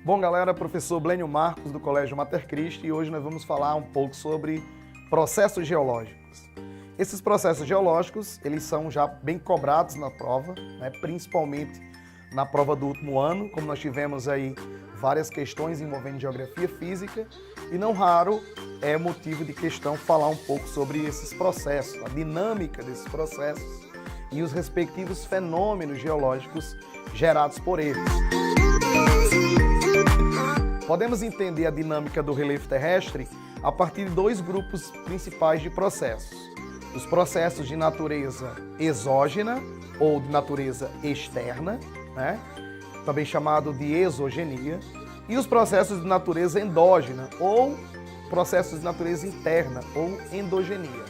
Bom, galera, professor Blênio Marcos do Colégio Mater Christi e hoje nós vamos falar um pouco sobre processos geológicos. Esses processos geológicos, eles são já bem cobrados na prova, né? Principalmente na prova do último ano, como nós tivemos aí várias questões envolvendo geografia física e não raro é motivo de questão falar um pouco sobre esses processos, a dinâmica desses processos e os respectivos fenômenos geológicos gerados por eles. Podemos entender a dinâmica do relevo terrestre a partir de dois grupos principais de processos. Os processos de natureza exógena ou de natureza externa, né? Também chamado de exogenia, e os processos de natureza endógena ou processos de natureza interna ou endogenia.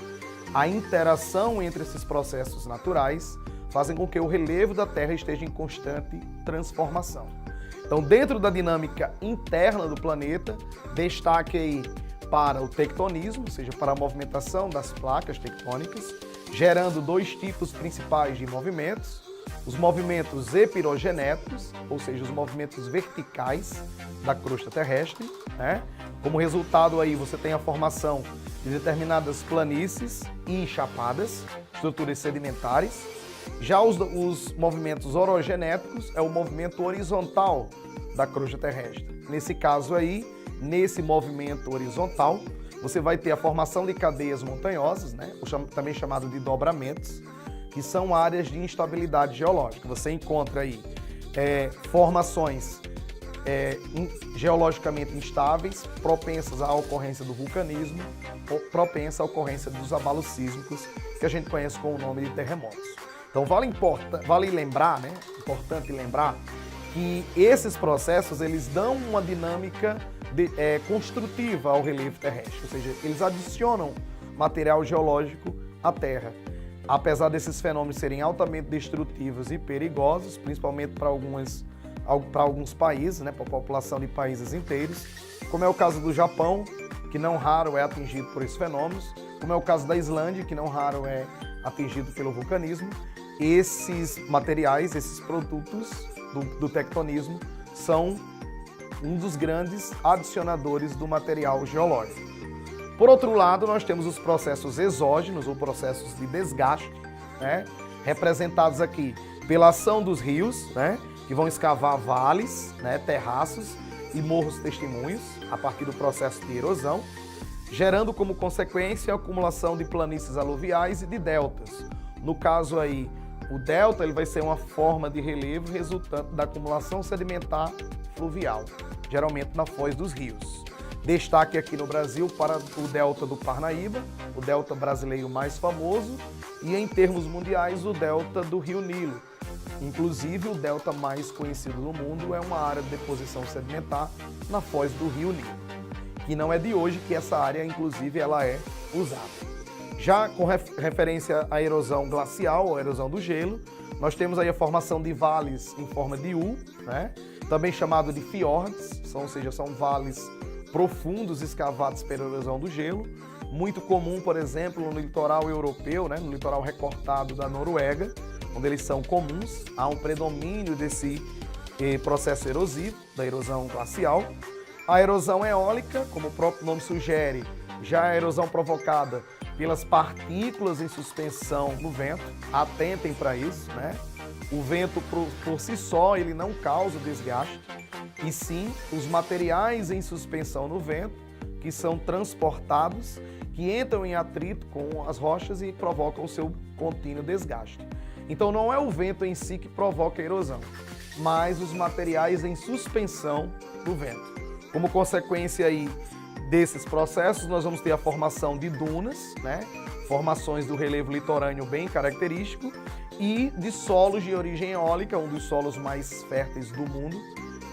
A interação entre esses processos naturais fazem com que o relevo da Terra esteja em constante transformação. Então, dentro da dinâmica interna do planeta, destaque aí para o tectonismo, ou seja, para a movimentação das placas tectônicas, gerando dois tipos principais de movimentos: os movimentos epirogenéticos, ou seja, os movimentos verticais da crosta terrestre, né? Como resultado aí você tem a formação de determinadas planícies e chapadas, estruturas sedimentares. Já os movimentos orogenéticos é o movimento horizontal da crosta terrestre. Nesse caso aí, nesse movimento horizontal, você vai ter a formação de cadeias montanhosas, né? Também chamado de dobramentos, que são áreas de instabilidade geológica. Você encontra aí formações geologicamente instáveis, propensas à ocorrência do vulcanismo, ou propensas à ocorrência dos abalos sísmicos, que a gente conhece com o nome de terremotos. Então vale lembrar, né? Importante lembrar que esses processos eles dão uma dinâmica construtiva ao relevo terrestre, ou seja, eles adicionam material geológico à Terra. Apesar desses fenômenos serem altamente destrutivos e perigosos, principalmente para alguns países, né, para a população de países inteiros, como é o caso do Japão, que não raro é atingido por esses fenômenos, como é o caso da Islândia, que não raro é atingido pelo vulcanismo. Esses materiais, esses produtos do tectonismo são um dos grandes adicionadores do material geológico. Por outro lado, nós temos os processos exógenos, ou processos de desgaste, né? Representados aqui pela ação dos rios, né? Que vão escavar vales, né? Terraços e morros testemunhos a partir do processo de erosão, gerando como consequência a acumulação de planícies aluviais e de deltas. No caso aí, o delta ele vai ser uma forma de relevo resultante da acumulação sedimentar fluvial, geralmente na foz dos rios. Destaque aqui no Brasil para o delta do Parnaíba, o delta brasileiro mais famoso, e em termos mundiais o delta do Rio Nilo. Inclusive o delta mais conhecido no mundo é uma área de deposição sedimentar na foz do Rio Nilo, que não é de hoje que essa área inclusive ela é usada. Já com referência à erosão glacial, ou erosão do gelo, nós temos aí a formação de vales em forma de U, né? Também chamado de fiordes, ou seja, são vales profundos escavados pela erosão do gelo, muito comum, por exemplo, no litoral europeu, né? No litoral recortado da Noruega, onde eles são comuns, há um predomínio desse processo erosivo, da erosão glacial. A erosão eólica, como o próprio nome sugere, já é a erosão provocada pelas partículas em suspensão no vento. Atentem para isso, né? O vento por si só ele não causa desgaste, e sim os materiais em suspensão no vento que são transportados, que entram em atrito com as rochas e provocam o seu contínuo desgaste. Então não é o vento em si que provoca a erosão, mas os materiais em suspensão no vento. Como consequência aí desses processos, nós vamos ter a formação de dunas, né? Formações do relevo litorâneo bem característico, e de solos de origem eólica. Um dos solos mais férteis do mundo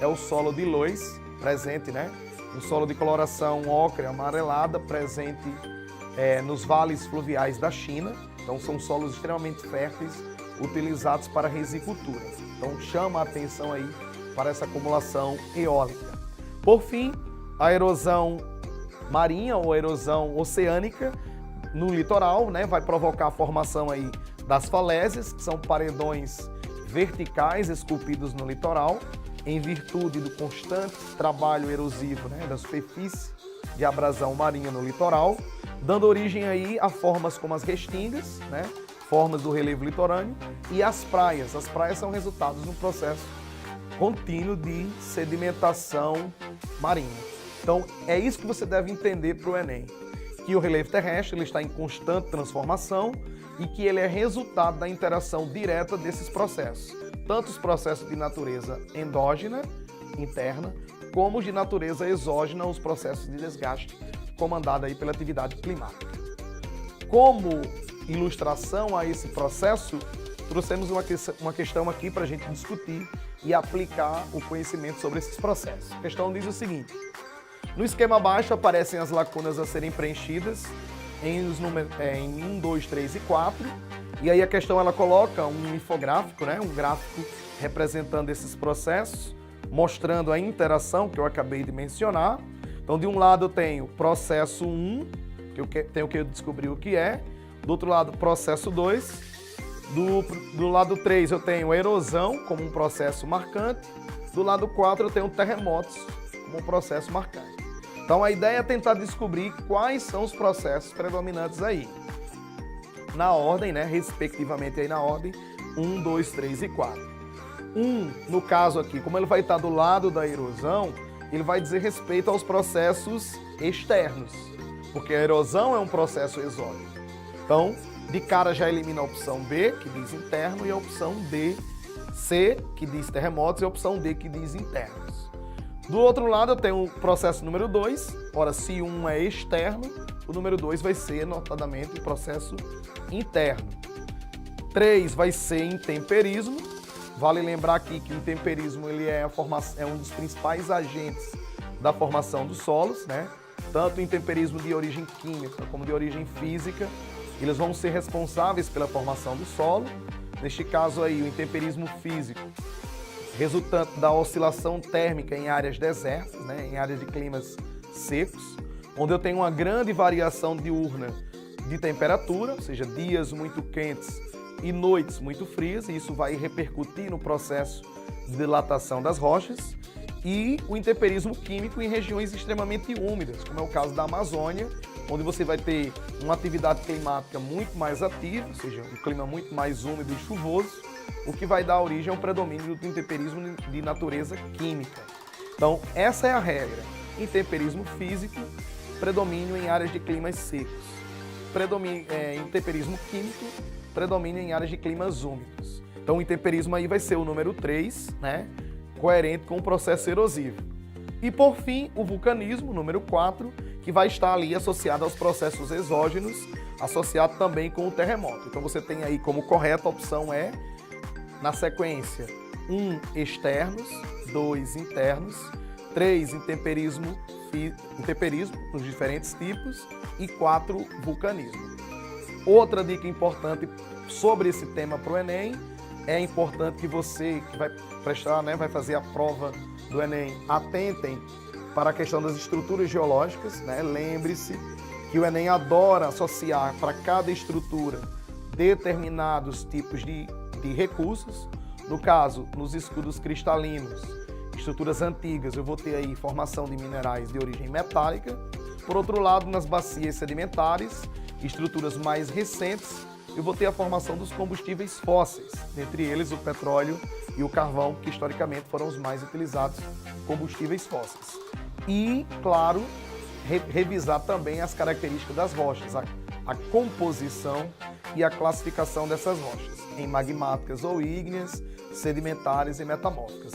é o solo de Loess, presente, né? Um solo de coloração ocre amarelada, presente nos vales fluviais da China. Então são solos extremamente férteis, utilizados para resicultura. Então chama a atenção aí para essa acumulação eólica. Por fim, a erosão marinha ou erosão oceânica no litoral, né, vai provocar a formação aí das falésias, que são paredões verticais esculpidos no litoral, em virtude do constante trabalho erosivo, né, da superfície de abrasão marinha no litoral, dando origem aí a formas como as restingas, né, formas do relevo litorâneo, e as praias. As praias são resultados de um processo contínuo de sedimentação marinha. Então, é isso que você deve entender para o Enem, que o relevo terrestre ele está em constante transformação e que ele é resultado da interação direta desses processos, tanto os processos de natureza endógena, interna, como os de natureza exógena, os processos de desgaste comandados aí pela atividade climática. Como ilustração a esse processo, trouxemos uma questão aqui para a gente discutir e aplicar o conhecimento sobre esses processos. A questão diz o seguinte: no esquema abaixo aparecem as lacunas a serem preenchidas em 1, 2, 3 e 4. E aí a questão ela coloca um infográfico, né? Um gráfico representando esses processos, mostrando a interação que eu acabei de mencionar. Então, de um lado eu tenho processo 1, que eu tenho que descobrir o que é. Do outro lado, processo 2. Do lado 3 eu tenho erosão como um processo marcante. Do lado 4 eu tenho terremotos como um processo marcante. Então a ideia é tentar descobrir quais são os processos predominantes aí. Na ordem, né? Respectivamente aí na ordem 1, 2, 3 e 4. 1, no caso aqui, como ele vai estar do lado da erosão, ele vai dizer respeito aos processos externos, porque a erosão é um processo exógeno. Então, de cara já elimina a opção B, que diz interno, e a opção D, C, que diz terremotos, e a opção D, que diz internos. Do outro lado, eu tenho o processo número 2. Ora, se 1 é externo, o número 2 vai ser, notadamente, o processo interno. 3 vai ser intemperismo. Vale lembrar aqui que o intemperismo ele é um dos principais agentes da formação dos solos, né? Tanto o intemperismo de origem química como de origem física, eles vão ser responsáveis pela formação do solo. Neste caso aí, o intemperismo físico, resultante da oscilação térmica em áreas desertas, né, em áreas de climas secos, onde eu tenho uma grande variação diurna de temperatura, ou seja, dias muito quentes e noites muito frias, e isso vai repercutir no processo de dilatação das rochas. E o intemperismo químico em regiões extremamente úmidas, como é o caso da Amazônia, onde você vai ter uma atividade climática muito mais ativa, ou seja, um clima muito mais úmido e chuvoso, o que vai dar origem ao predomínio do intemperismo de natureza química. Então, essa é a regra. Intemperismo físico, predomínio em áreas de climas secos. Intemperismo químico, predomínio em áreas de climas úmidos. Então, o intemperismo aí vai ser o número 3, né? Coerente com o processo erosivo. E, por fim, o vulcanismo, número 4, que vai estar ali associado aos processos exógenos, associado também com o terremoto. Então, você tem aí como correta a opção é, na sequência, 1, externos, 2, internos, 3, intemperismo, nos diferentes tipos, e 4, vulcanismo. Outra dica importante sobre esse tema para o Enem, é importante que você, que vai prestar, né, vai fazer a prova do Enem, atentem para a questão das estruturas geológicas, né? Lembre-se que o Enem adora associar para cada estrutura determinados tipos de recursos. No caso, nos escudos cristalinos, estruturas antigas, eu vou ter aí formação de minerais de origem metálica. Por outro lado, nas bacias sedimentares, estruturas mais recentes, eu vou ter a formação dos combustíveis fósseis, entre eles o petróleo e o carvão, que historicamente foram os mais utilizados combustíveis fósseis. E, claro, revisar também as características das rochas, a composição e a classificação dessas rochas, em magmáticas ou ígneas, sedimentares e metamórficas.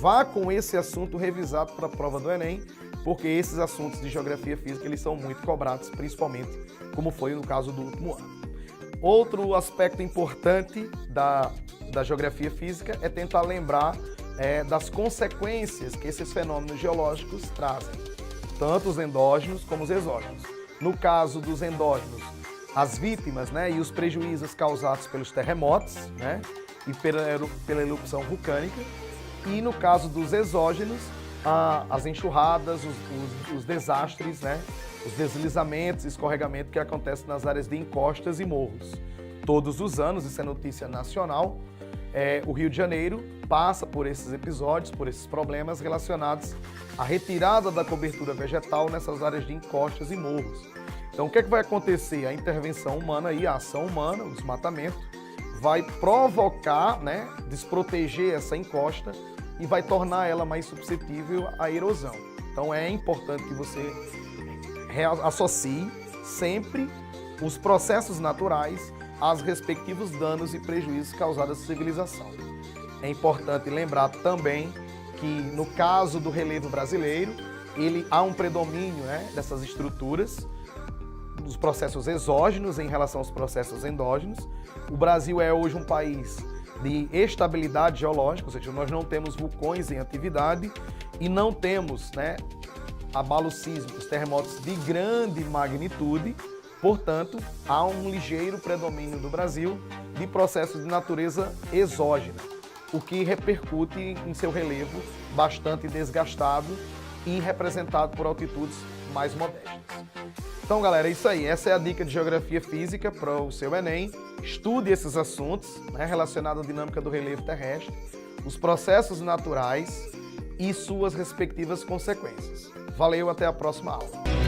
Vá com esse assunto revisado para a prova do Enem, porque esses assuntos de geografia física eles são muito cobrados, principalmente como foi no caso do último ano. Outro aspecto importante da geografia física é tentar lembrar das consequências que esses fenômenos geológicos trazem, tanto os endógenos como os exógenos. No caso dos endógenos, as vítimas, né, e os prejuízos causados pelos terremotos, né, e pela erupção vulcânica. E no caso dos exógenos, as enxurradas, os desastres, né, os deslizamentos, escorregamentos que acontecem nas áreas de encostas e morros. Todos os anos, isso é notícia nacional, o Rio de Janeiro passa por esses episódios, por esses problemas relacionados à retirada da cobertura vegetal nessas áreas de encostas e morros. Então, o que é que vai acontecer? A intervenção humana e a ação humana, o desmatamento, vai provocar, né, desproteger essa encosta e vai tornar ela mais suscetível à erosão. Então, é importante que você associe sempre os processos naturais aos respectivos danos e prejuízos causados à civilização. É importante lembrar também que, no caso do relevo brasileiro, há um predomínio, né, dessas estruturas, dos processos exógenos em relação aos processos endógenos. O Brasil é hoje um país de estabilidade geológica, ou seja, nós não temos vulcões em atividade e não temos, né, abalos sísmicos, terremotos de grande magnitude. Portanto, há um ligeiro predomínio do Brasil de processos de natureza exógena, o que repercute em seu relevo bastante desgastado e representado por altitudes mais modestas. Então, galera, é isso aí. Essa é a dica de Geografia Física para o seu Enem. Estude esses assuntos, né, relacionados à dinâmica do relevo terrestre, os processos naturais e suas respectivas consequências. Valeu, até a próxima aula.